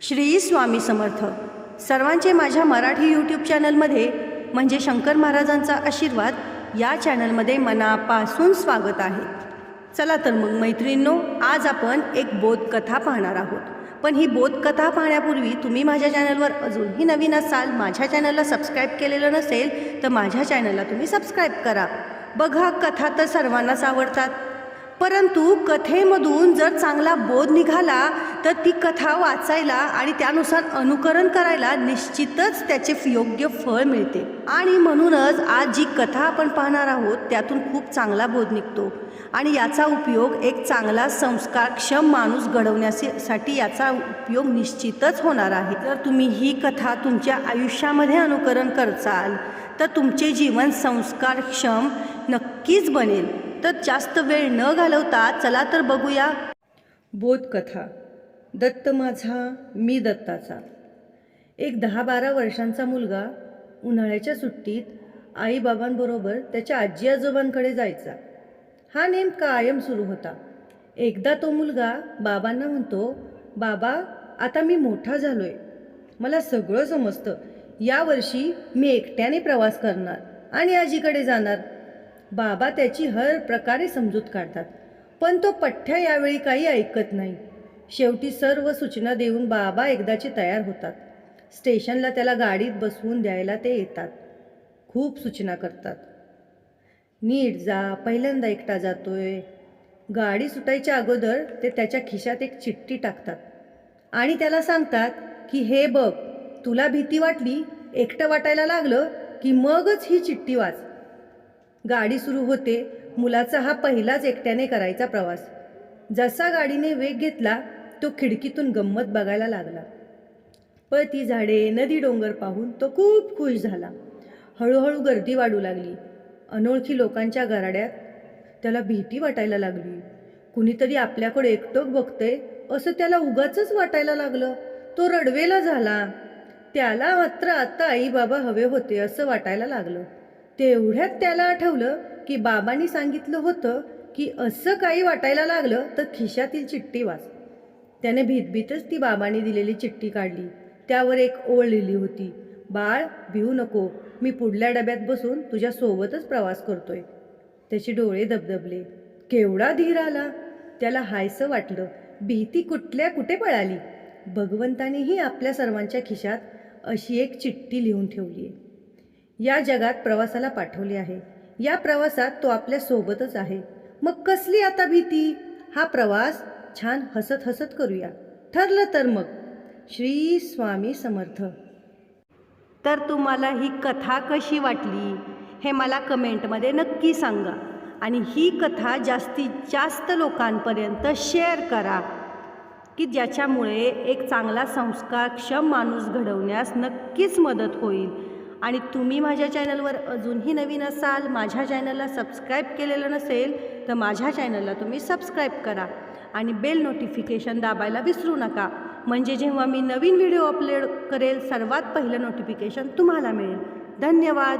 श्री स्वामी समर्थ. सर्वांचे माझ्या मराठी यूट्यूब चॅनलमध्ये म्हणजे शंकर महाराजांचा आशीर्वाद या चॅनलमध्ये मनापासून स्वागत आहे. चला तर मग मैत्रिणींनो, आज आपण एक बोधकथा पाहणार आहोत. पण ही बोधकथा पाहण्यापूर्वी तुम्ही माझ्या चॅनलवर अजूनही नवीन असाल, माझ्या चॅनलला सबस्क्राईब केलेलं नसेल तर माझ्या चॅनलला तुम्ही सबस्क्राईब करा. बघा, कथा तर सर्वांनाच आवडतात, परंतु कथेमधून जर चांगला बोध निघाला तर ती कथा वाचायला आणि त्यानुसार अनुकरण करायला निश्चितच त्याचे योग्य फळ मिळते. आणि म्हणूनच आज जी कथा आपण पाहणार आहोत त्यातून खूप चांगला बोध निघतो आणि याचा उपयोग एक चांगला संस्कारक्षम माणूस घडवण्यासाठी याचा उपयोग निश्चितच होणार आहे. जर तुम्ही ही कथा तुमच्या आयुष्यामध्ये अनुकरण करचाल तर तुमचे जीवन संस्कारक्षम नक्कीच बनेल. तर जास्त वेळ न घालवता चला तर बघूया. बोधकथा. दत्त माझा, मी दत्ताचा. एक 10-12 वर्षांचा मुलगा उन्हाळ्याच्या सुट्टीत आईबाबांबरोबर त्याच्या आजी आजोबांकडे जायचा. हा नेम कायम सुरू होता. एकदा तो मुलगा बाबांना म्हणतो, बाबा, आता मी मोठा झालोय, मला सगळं समजतं. यावर्षी मी एकट्याने प्रवास करणार आणि आजीकडे जाणार. बाबा त्याची हर प्रकारे समजूत काढतात, पण तो पठ्ठ्या यावेळी काही ऐकत नाही. शेवटी सर्व सूचना देऊन बाबा एकदाचे तयार होतात. स्टेशनला त्याला गाडीत बसवून द्यायला ते येतात. खूप सूचना करतात. नीट जा, पहिल्यांदा एकटा जातोय. गाडी सुटायच्या अगोदर ते त्याच्या खिशात एक चिठ्ठी टाकतात आणि त्याला सांगतात की हे बघ, तुला भीती वाटली, एकटं वाटायला लागलं की मगच ही चिठ्ठी वाच. गाडी सुरू होते. मुलाचा हा पहिलाच एकट्याने करायचा प्रवास. जसा गाडीने वेग घेतला तो खिडकीतून गंमत बघायला लागला. पळती झाडे, नदी, डोंगर पाहून तो खूप खुश झाला. हळूहळू गर्दी वाढू लागली. अनोळखी लोकांच्या गराड्यात त्याला भीती वाटायला लागली. कुणीतरी आपल्याकडे एकटक बघतंय असं त्याला उगाचच वाटायला लागलं. तो रडवेला झाला. त्याला मात्र आता आई बाबा हवे होते असं वाटायला लागलं. तेवढ्यात त्याला आठवलं की बाबांनी सांगितलं होतं की असं काही वाटायला लागलं तर खिशातील चिठ्ठी वाच. त्याने भीतभीतच ती बाबांनी दिलेली चिठ्ठी काढली. त्यावर एक ओळ लिहिली होती, बाळ, भिवू नको, मी पुढल्या डब्यात बसून तुझ्या सोबतच प्रवास करतोय. त्याचे डोळे दबदबले. केवढा धीर आला. त्याला हायसं वाटलं. भीती कुठे पळाली. भगवंतानेही आपल्या सर्वांच्या खिशात अशी एक चिठ्ठी लिहून ठेवली आहे. या जगात प्रवासाला पाठवले आहे. या प्रवासात तो आपल्या सोबतच आहे. मग कसली आता भीती. हा प्रवास छान हसत हसत करूया. ठरलं तर मग. श्री स्वामी समर्थ. तर तुम्हाला ही कथा कशी वाटली हे मला कमेंटमध्ये नक्की सांगा आणि ही कथा जास्तीत जास्त लोकांपर्यंत शेअर करा की ज्याच्यामुळे एक चांगला संस्कारक्षम माणूस घडवण्यास नक्कीच मदत होईल. आणि तुम्ही माझ्या चॅनलवर अजूनही नवीन असाल, माझ्या चॅनलला सबस्क्राईब केलेलं नसेल तर माझ्या चॅनलला तुम्ही सबस्क्राईब करा आणि बेल नोटिफिकेशन दाबायला विसरू नका, म्हणजे जेव्हा मी नवीन व्हिडिओ अपलोड करेल सर्वात पहिलं नोटिफिकेशन तुम्हाला मिळेल. धन्यवाद.